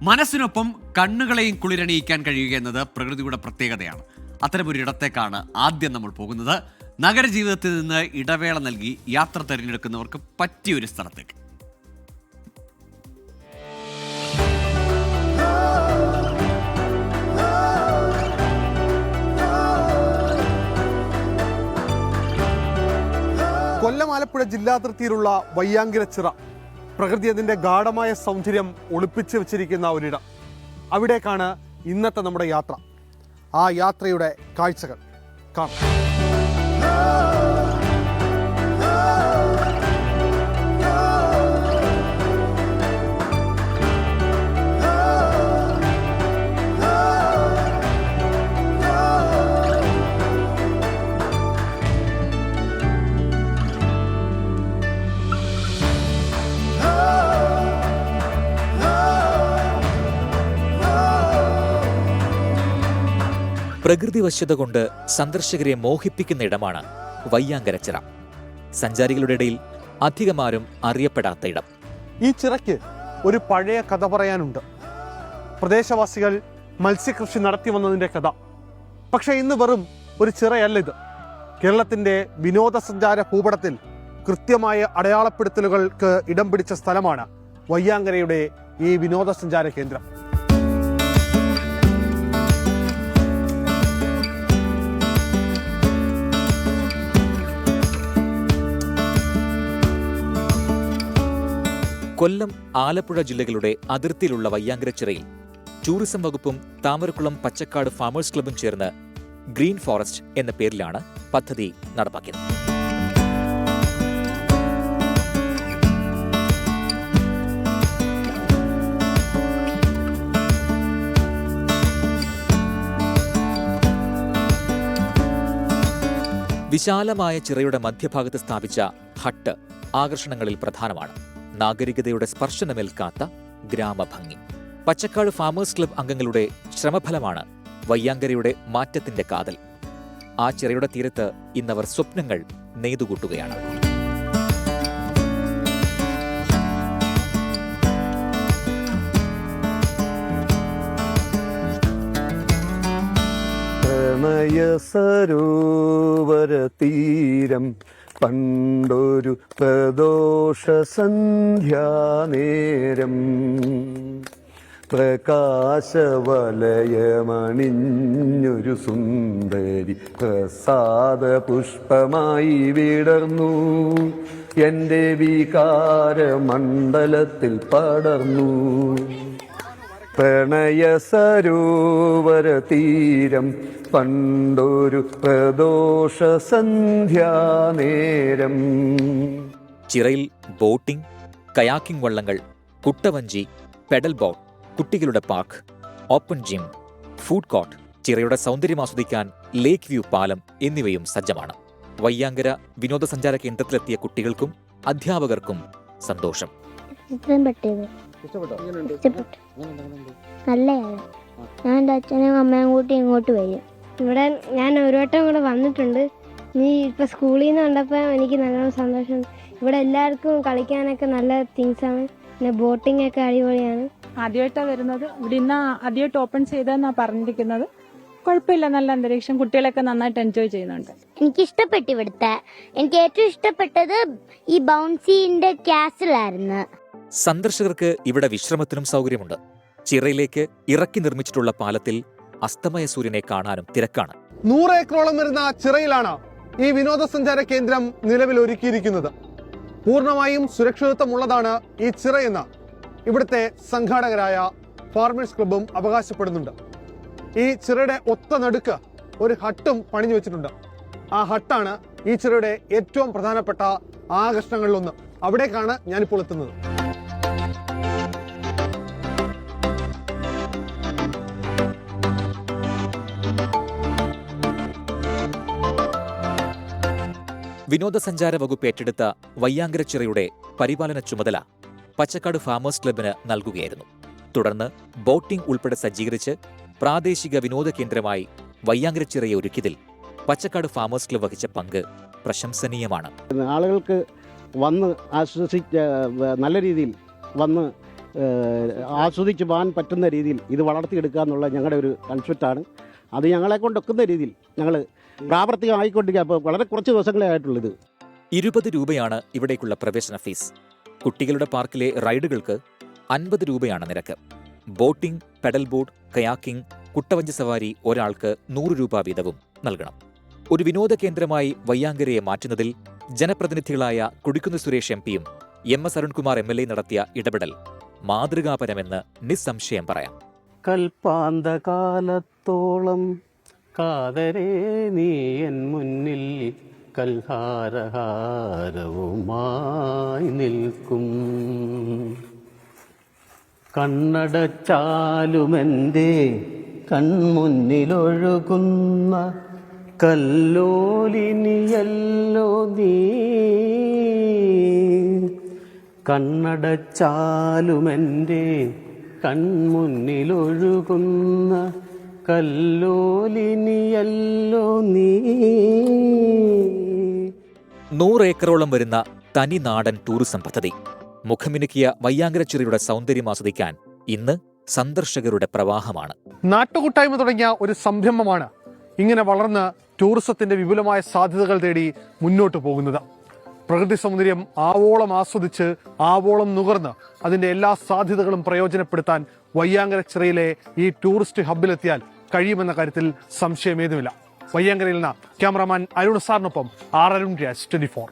മനസ്സിനൊപ്പം കണ്ണുകളെയും കുളിരണിയിക്കാൻ കഴിയുക എന്നത് പ്രകൃതിയുടെ പ്രത്യേകതയാണ്. അത്തരമൊരിടത്തേക്കാണ് ആദ്യം നമ്മൾ പോകുന്നത്. നഗരജീവിതത്തിൽ നിന്ന് ഇടവേള നൽകി യാത്ര തിരഞ്ഞെടുക്കുന്നവർക്ക് പറ്റിയൊരു സ്ഥലത്തേക്ക്. കൊല്ലം ആലപ്പുഴ ജില്ലാതിർത്തിയിലുള്ള വയ്യാങ്കിരച്ചിറ പ്രകൃതി അതിൻ്റെ ഗാഢമായ സൗന്ദര്യം ഒളിപ്പിച്ചു വെച്ചിരിക്കുന്ന ഒരിടം. അവിടേക്കാണ് ഇന്നത്തെ നമ്മുടെ യാത്ര. ആ യാത്രയുടെ കാഴ്ചകൾ കാണാം. പ്രകൃതി വശ്യത കൊണ്ട് സന്ദർശകരെ മോഹിപ്പിക്കുന്ന ഇടമാണ് വയ്യാങ്കരച്ചിറ. സഞ്ചാരികളുടെ ഇടയിൽ അധികമാരും അറിയപ്പെടാത്ത ഇടം. ഈ ചിറയ്ക്ക് ഒരു പഴയ കഥ പറയാനുണ്ട്. പ്രദേശവാസികൾ മത്സ്യകൃഷി നടത്തി വന്നതിൻ്റെ കഥ. പക്ഷേ ഇന്ന് വെറും ഒരു ചിറയല്ല ഇത്. കേരളത്തിൻ്റെ വിനോദസഞ്ചാര ഭൂപടത്തിൽ കൃത്യമായ അടയാളപ്പെടുത്തലുകൾക്ക് ഇടം പിടിച്ച സ്ഥലമാണ് വയ്യാങ്കരയുടെ ഈ വിനോദസഞ്ചാര കേന്ദ്രം. കൊല്ലം, ആലപ്പുഴ ജില്ലകളുടെ അതിർത്തിയിലുള്ള വയ്യാങ്കരച്ചിറയിൽ ടൂറിസം വകുപ്പും താമരക്കുളം പച്ചക്കാട് ഫാമേഴ്സ് ക്ലബ്ബും ചേർന്ന് ഗ്രീൻ ഫോറസ്റ്റ് എന്ന പേരിലാണ് പദ്ധതി നടപ്പാക്കിയത്. വിശാലമായ ചിറയുടെ മധ്യഭാഗത്ത് സ്ഥാപിച്ച ഹട്ട് ആകർഷണങ്ങളിൽ പ്രധാനമാണ്. നാഗരികതയുടെ സ്പർശനമേൽക്കാത്ത ഗ്രാമഭംഗി. പച്ചക്കാട് ഫാമേഴ്സ് ക്ലബ്ബ് അംഗങ്ങളുടെ ശ്രമഫലമാണ് വയ്യാങ്കരയുടെ മാറ്റത്തിന്റെ കാതൽ. ആ ചിറയുടെ തീരത്ത് ഇന്നവർ സ്വപ്നങ്ങൾ നെയ്തുകൂട്ടുകയാണ്. സരോവര തീരം പണ്ടൊരു പ്രദോഷ സന്ധ്യാനേരം പ്രകാശവലയമണിഞ്ഞൊരു സുന്ദരി പ്രസാദ പുഷ്പമായി വിടർന്നു. എൻ്റെ വികാരമണ്ഡലത്തിൽ പടർന്നു. പ്രണയ സരോവര തീരം പണ്ടൊരു പ്രദോഷ സന്ധ്യാനേരം. ചിറയിൽ ബോട്ടിംഗ്, കയാക്കിംഗ് വള്ളങ്ങൾ, കുട്ടവഞ്ചി, പെഡൽ ബോട്ട്, കുട്ടികളുടെ park, open gym, food court, ചിറയുടെ സൗന്ദര്യം ആസ്വദിക്കാൻ ലേക്ക് വ്യൂ പാലം എന്നിവയും സജ്ജമാണ്. വയ്യാങ്കര വിനോദസഞ്ചാര കേന്ദ്രത്തിലെത്തിയ കുട്ടികൾക്കും അധ്യാപകർക്കും സന്തോഷം. നല്ലതാണ്. ഞാൻ എൻ്റെ അച്ഛനും അമ്മയും കൂട്ടി ഇങ്ങോട്ട് വരും. ഇവിടെ ഞാൻ ഒരു വട്ടം കൂടെ വന്നിട്ടുണ്ട്. നീ ഇപ്പം സ്കൂളിൽ നിന്ന് കണ്ടപ്പോൾ എനിക്ക് നല്ലോണം സന്തോഷം. ഇവിടെ എല്ലാവർക്കും കളിക്കാനൊക്കെ നല്ല തിങ്സാണ്. പിന്നെ ബോട്ടിംഗ് ഒക്കെ അടിപൊളിയാണ്. ആദ്യമായിട്ടാണ് വരുന്നത്. ഇവിടെ ഇന്ന് ആദ്യമായിട്ട് ഓപ്പൺ ചെയ്തതെന്നാണ് പറഞ്ഞിരിക്കുന്നത്. കുഴപ്പമില്ല, നല്ല അന്തരീക്ഷം. കുട്ടികളൊക്കെ നന്നായിട്ട് എൻജോയ് ചെയ്യുന്നുണ്ട്. എനിക്കിഷ്ടപ്പെട്ടു ഇവിടുത്തെ. എനിക്ക് ഏറ്റവും ഇഷ്ടപ്പെട്ടത് ഈ ബൗൺസിന്റെ കാസിലായിരുന്നു. സന്ദർശകർക്ക് ഇവിടെ വിശ്രമത്തിനും സൗകര്യമുണ്ട്. ചിറയിലേക്ക് ഇറക്കി നിർമ്മിച്ചിട്ടുള്ള പാലത്തിൽ അസ്തമയ സൂര്യനെ കാണാനും തിരക്കാണ്. 100 ഏക്കറോളം വരുന്ന ചിറയിലാണ് ഈ വിനോദസഞ്ചാര കേന്ദ്രം നിലവിൽ ഒരുക്കിയിരിക്കുന്നത്. പൂർണ്ണമായും സുരക്ഷിതത്വമുള്ളതാണ് ഈ ചിറയെന്ന് ഇവിടുത്തെ സംഘാടകരായ ഫാർമേഴ്സ് ക്ലബ്ബും അവകാശപ്പെടുന്നുണ്ട്. ഈ ചിറയുടെ ഒത്ത നടുക്ക് ഒരു ഹട്ടും പണിഞ്ഞു വെച്ചിട്ടുണ്ട്. ആ ഹട്ടാണ് ഈ ചിറയുടെ ഏറ്റവും പ്രധാനപ്പെട്ട ആകർഷണങ്ങളിലൊന്ന്. അവിടേക്കാണ് ഞാനിപ്പോൾ എത്തുന്നത്. വിനോദസഞ്ചാര വകുപ്പ് ഏറ്റെടുത്ത വയ്യാങ്കരച്ചിറയുടെ പരിപാലന ചുമതല പച്ചക്കാട് ഫാമേഴ്സ് ക്ലബ്ബിന് നൽകുകയായിരുന്നു. തുടർന്ന് ബോട്ടിംഗ് ഉൾപ്പെടെ സജ്ജീകരിച്ച് പ്രാദേശിക വിനോദ കേന്ദ്രമായി വയ്യാങ്കരച്ചിറയെ ഒരുക്കിയതിൽ പച്ചക്കാട് ഫാമേഴ്സ് ക്ലബ്ബ് വഹിച്ച പങ്ക് പ്രശംസനീയമാണ്. ആളുകൾക്ക് വന്ന് ആശ്വസിച്ച് നല്ല രീതിയിൽ വന്ന് ആസ്വദിച്ച് പോകാൻ പറ്റുന്ന രീതിയിൽ ഇത് വളർത്തിയെടുക്കുക എന്നുള്ള ഞങ്ങളുടെ ഒരു കൺസെപ്റ്റാണ്. അത് ഞങ്ങളെ കൊണ്ടൊക്കുന്ന രീതിയിൽ ഞങ്ങൾ പ്രാവർത്തികമായിക്കൊണ്ടിരിക്കുക. അപ്പോൾ വളരെ കുറച്ച് ദിവസങ്ങളേ ആയിട്ടുള്ളത്. 20 രൂപയാണ് ഇവിടേക്കുള്ള പ്രവേശന ഫീസ്. കുട്ടികളുടെ പാർക്കിലെ റൈഡുകൾക്ക് 50 രൂപയാണ് നിരക്ക്. ബോട്ടിംഗ്, പെഡൽ ബോട്ട്, കയാക്കിംഗ്, കുട്ടവഞ്ചി സവാരി ഒരാൾക്ക് 100 രൂപ വീതവും നൽകണം. ഒരു വിനോദ കേന്ദ്രമായി വയ്യാങ്കരയെ മാറ്റുന്നതിൽ ജനപ്രതിനിധികളായ കൊടിക്കുന്ന് സുരേഷ് MP-യും MS അരുൺകുമാർ MLA നടത്തിയ ഇടപെടൽ മാതൃകാപരമെന്ന് നിസ്സംശയം പറയാം. കൽപ്പാന്തകാലത്തോളം കാതരേ നീ എൻ മുന്നിൽ കൽഹാരഹാരവുമായി നിൽക്കും. കണ്ണടച്ചാലുമെൻ്റെ കൺമുന്നിലൊഴുകുന്ന കല്ലോലിനിയല്ലോ നീ. കണ്ണടച്ചാലുമെൻ്റെ കൺമുന്നിലൊഴുകുന്ന കല്ലോലിനിയല്ലോ നീ. 100 ഏക്കറോളം വരുന്ന തനി നാടൻ ടൂറിസം പദ്ധതി. മുഖമിനുക്കിയ വയ്യാങ്കര ചിറയുടെ സൗന്ദര്യം ആസ്വദിക്കാൻ ഇന്ന് സന്ദർശകരുടെ പ്രവാഹമാണ്. നാട്ടുകൂട്ടായ്മ തുടങ്ങിയ ഒരു സംരംഭമാണ് ഇങ്ങനെ വളർന്ന് ടൂറിസത്തിന്റെ വിപുലമായ സാധ്യതകൾ തേടി മുന്നോട്ട് പോകുന്നത്. പ്രകൃതി സൗന്ദര്യം ആവോളം ആസ്വദിച്ച് ആവോളം നുകർന്ന് അതിന്റെ എല്ലാ സാധ്യതകളും പ്രയോജനപ്പെടുത്താൻ വയ്യാങ്കര ചിറയിലെ ഈ ടൂറിസ്റ്റ് ഹബ്ബിലെത്തിയാൽ കഴിയുമെന്ന കാര്യത്തിൽ സംശയമേതുമില്ല. വയ്യാങ്കരയിൽ നിന്ന് ക്യാമറാമാൻ അരുൺ സാറിനൊപ്പം അരുൺ രാജ്, 24.